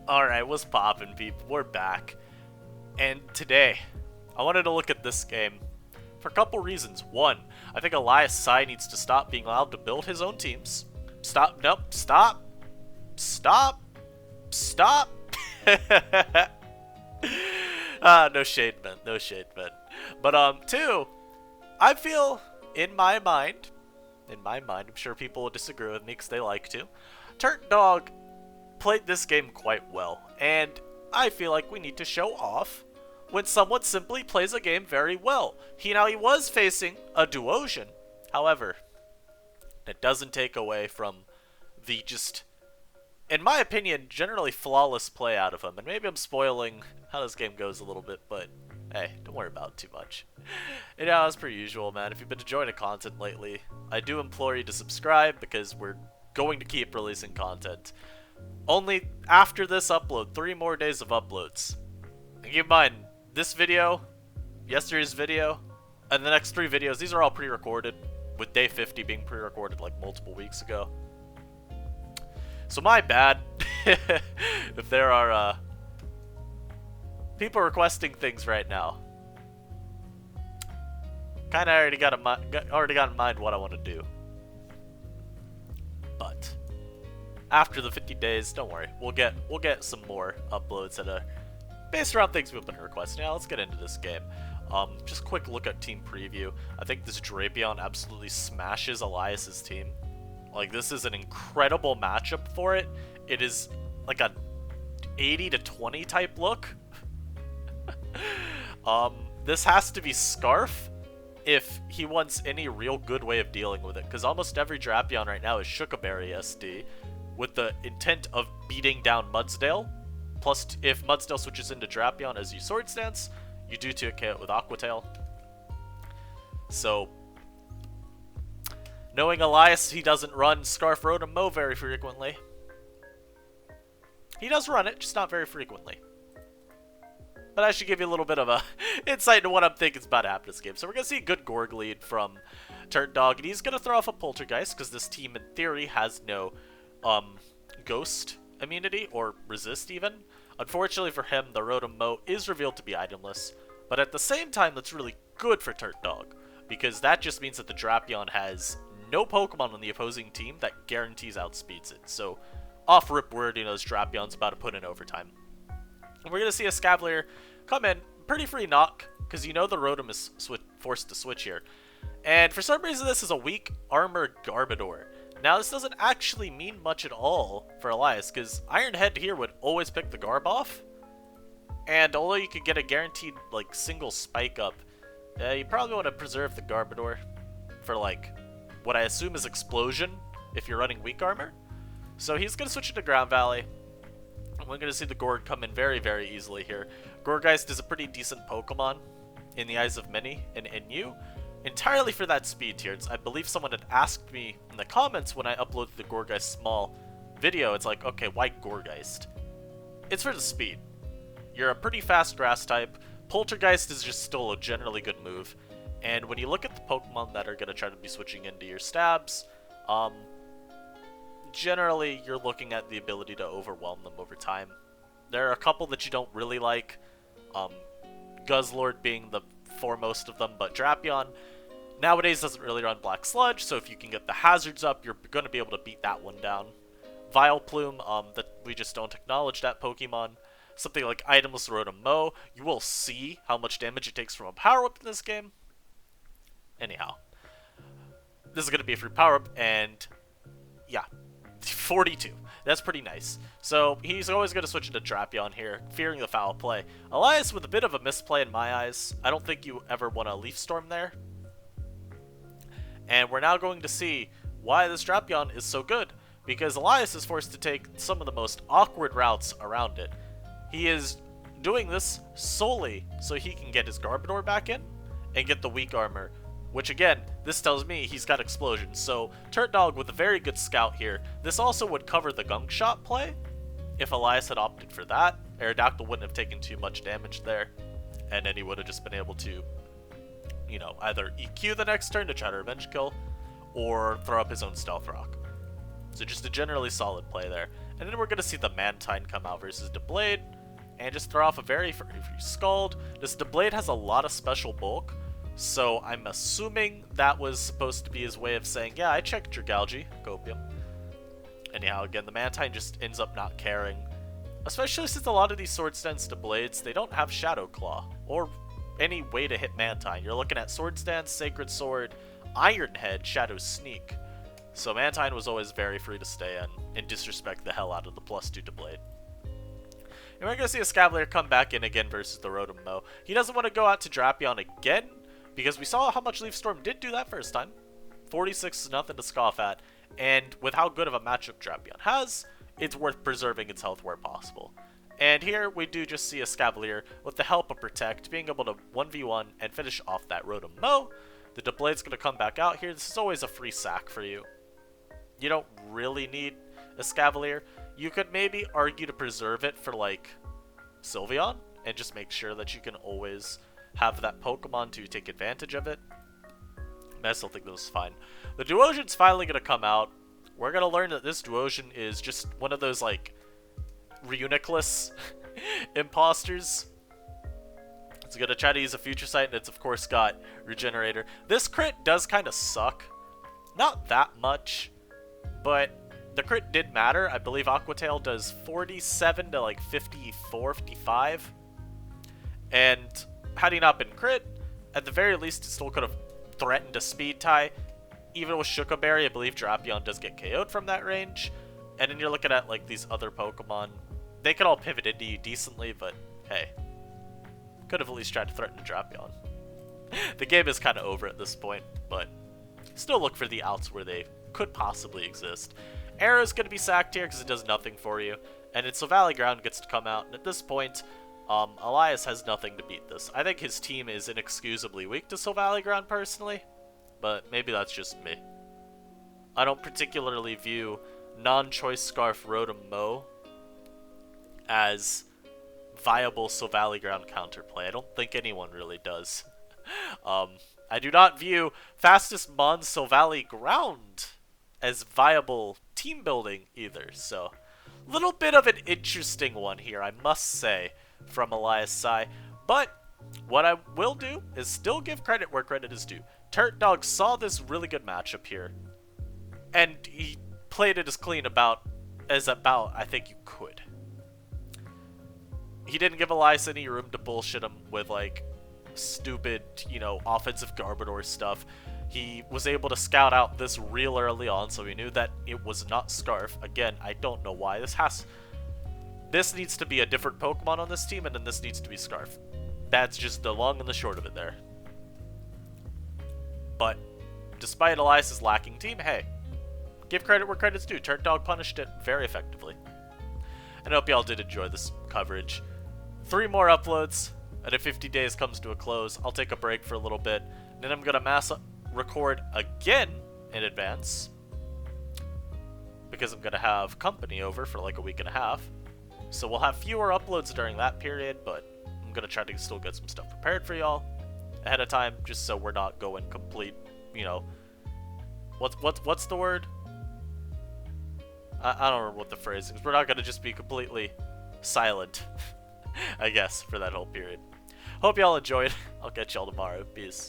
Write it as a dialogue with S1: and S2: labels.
S1: Alright, what's poppin', people? We're back. And today, I wanted to look at this game for a couple reasons. One, I think Elias Sai needs to stop being allowed to build his own teams. Stop. No shade, man. No shade, man. But, two, I feel, in my mind, I'm sure people will disagree with me because they like to, Turk Dog played this game quite well, and I feel like we need to show off when someone simply plays a game very well. He was facing a Duosian, however, it doesn't take away from the just, in my opinion, generally flawless play out of him. And maybe I'm spoiling how this game goes a little bit, but hey, don't worry about it too much. And as per usual, man, if you've been enjoying the content lately, I do implore you to subscribe because we're going to keep releasing content. Only after this upload, 3 more days of uploads. And keep in mind, this video, yesterday's video, and the next 3 videos, these are all pre-recorded, with day 50 being pre-recorded like multiple weeks ago. So my bad if there are people requesting things right now. Kinda already got in mind what I want to do. But after the 50 days, don't worry, we'll get some more uploads that are based around things we've been requesting. Now let's get into this game. Just quick look at team preview. I think this Drapion absolutely smashes Elias's team. Like, this is an incredible matchup for it. It is like a 80-20 type look. This has to be Scarf if he wants any real good way of dealing with it, because almost every Drapion right now is Shookaberry SD, with the intent of beating down Mudsdale. Plus, if Mudsdale switches into Drapion as you Sword Stance, you do 2k it with Aqua Tail. So, knowing Elias, he doesn't run Scarf Rotom Mow very frequently. He does run it, just not very frequently. But I should give you a little bit of a insight into what I'm thinking is about to happen this game. So we're going to see a good Gorg lead from Turk Dog, and he's going to throw off a Poltergeist, because this team, in theory, has no Ghost immunity, or Resist even. Unfortunately for him, the Rotom Mow is revealed to be itemless, but at the same time, that's really good for Turk Dog, because that just means that the Drapion has no Pokemon on the opposing team that guarantees outspeeds it. So, off-rip word, this Drapion's about to put in overtime. And we're going to see a Scavalier come in, pretty free knock, because the Rotom is forced to switch here. And for some reason, this is a weak Armor Garbodor. Now, this doesn't actually mean much at all for Elias, because Iron Head here would always pick the Garb off. And although you could get a guaranteed, like, single spike up, you probably want to preserve the Garbodor for, like, what I assume is Explosion, if you're running weak armor. So he's going to switch into Ground Valley. We're going to see the Gorg come in very, very easily here. Gourgeist is a pretty decent Pokemon in the eyes of many, and NU. Entirely for that speed tier. I believe someone had asked me in the comments when I uploaded the Gourgeist small video, it's like, okay, why Gourgeist? It's for the speed. You're a pretty fast grass type. Poltergeist is just still a generally good move. And when you look at the Pokemon that are going to try to be switching into your stabs, generally you're looking at the ability to overwhelm them over time. There are a couple that you don't really like, Guzzlord being the foremost of them, but Drapion nowadays doesn't really run Black Sludge, so if you can get the hazards up, you're going to be able to beat that one down. Vileplume, that we just don't acknowledge that Pokemon. Something like Itemless Rotom Mow, you will see how much damage it takes from a power-up in this game. Anyhow, this is going to be a free power-up, and yeah, 42. That's pretty nice. So he's always going to switch into Drapion here, fearing the foul play. Elias with a bit of a misplay in my eyes. I don't think you ever want a Leaf Storm there. And we're now going to see why this Drapion is so good, because Elias is forced to take some of the most awkward routes around it. He is doing this solely so he can get his Garbodor back in and get the weak armor, which again, this tells me he's got Explosion. So Turk Dog with a very good scout here. This also would cover the Gunk Shot play if Elias had opted for that. Aerodactyl wouldn't have taken too much damage there, and then he would have just been able to, either EQ the next turn to try to revenge kill, or throw up his own Stealth Rock. So just a generally solid play there. And then we're going to see the Mantine come out versus Deblade, and just throw off a very Scald. This Deblade has a lot of special bulk, so I'm assuming that was supposed to be his way of saying, yeah, I checked your Galgi, Copium. Anyhow, again, the Mantine just ends up not caring. Especially since a lot of these Sword Stance Deblades, they don't have Shadow Claw, or any way to hit Mantine. You're looking at Sword Stance, Sacred Sword, Iron Head, Shadow Sneak. So Mantine was always very free to stay in and disrespect the hell out of the +2 Deblade. And we're going to see a Scavalier come back in again versus the Rotom Mow. He doesn't want to go out to Drapion again, because we saw how much Leaf Storm did do that first time. 46 is nothing to scoff at, and with how good of a matchup Drapion has, it's worth preserving its health where possible. And here we do just see a Scavalier with the help of Protect being able to 1v1 and finish off that Rotom Mow. The Deblade's going to come back out here. This is always a free sack for you. You don't really need a Scavalier. You could maybe argue to preserve it for like Sylveon and just make sure that you can always have that Pokemon to take advantage of it. I still think this is fine. The Duosion's finally going to come out. We're going to learn that this Duosion is just one of those like Reuniclus imposters. It's going to try to use a Future Sight, and it's of course got Regenerator. This crit does kind of suck. Not that much, but the crit did matter. I believe Aqua Tail does 47 to like 54, 55. And had he not been crit, at the very least it still could have threatened a Speed Tie. Even with Shuka Berry, I believe Drapion does get KO'd from that range. And then you're looking at like these other Pokemon. They could all pivot into you decently, but hey. Could have at least tried to threaten a Drapion. The game is kind of over at this point, but still look for the outs where they could possibly exist. Arrow's going to be sacked here because it does nothing for you. And it's so Valley Ground gets to come out. And at this point, Elias has nothing to beat this. I think his team is inexcusably weak to Valley Ground personally, but maybe that's just me. I don't particularly view non-choice Scarf Rotom Mow as viable Valley Ground counterplay. I don't think anyone really does. I do not view Fastest Mon Valley Ground as viable team building either, so little bit of an interesting one here, I must say, from Elias Sai. But what I will do is still give credit where credit is due. Turnt Dog saw this really good matchup here, and he played it as clean as I think you could. He didn't give Elias any room to bullshit him with like stupid, offensive Garbodor stuff. He was able to scout out this real early on, so he knew that it was not Scarf. Again, I don't know why. This needs to be a different Pokemon on this team, and then this needs to be Scarf. That's just the long and the short of it there. But despite Elias's lacking team, hey, give credit where credit's due. Turnt Dog punished it very effectively. And I hope y'all did enjoy this coverage. 3 more uploads, and if 50 days comes to a close, I'll take a break for a little bit. Then I'm going to record again in advance, because I'm going to have company over for like a week and a half. So we'll have fewer uploads during that period, but I'm going to try to still get some stuff prepared for y'all ahead of time, just so we're not going complete, what's the word? I don't remember what the phrase is. We're not going to just be completely silent, I guess, for that whole period. Hope y'all enjoyed. I'll catch y'all tomorrow. Peace.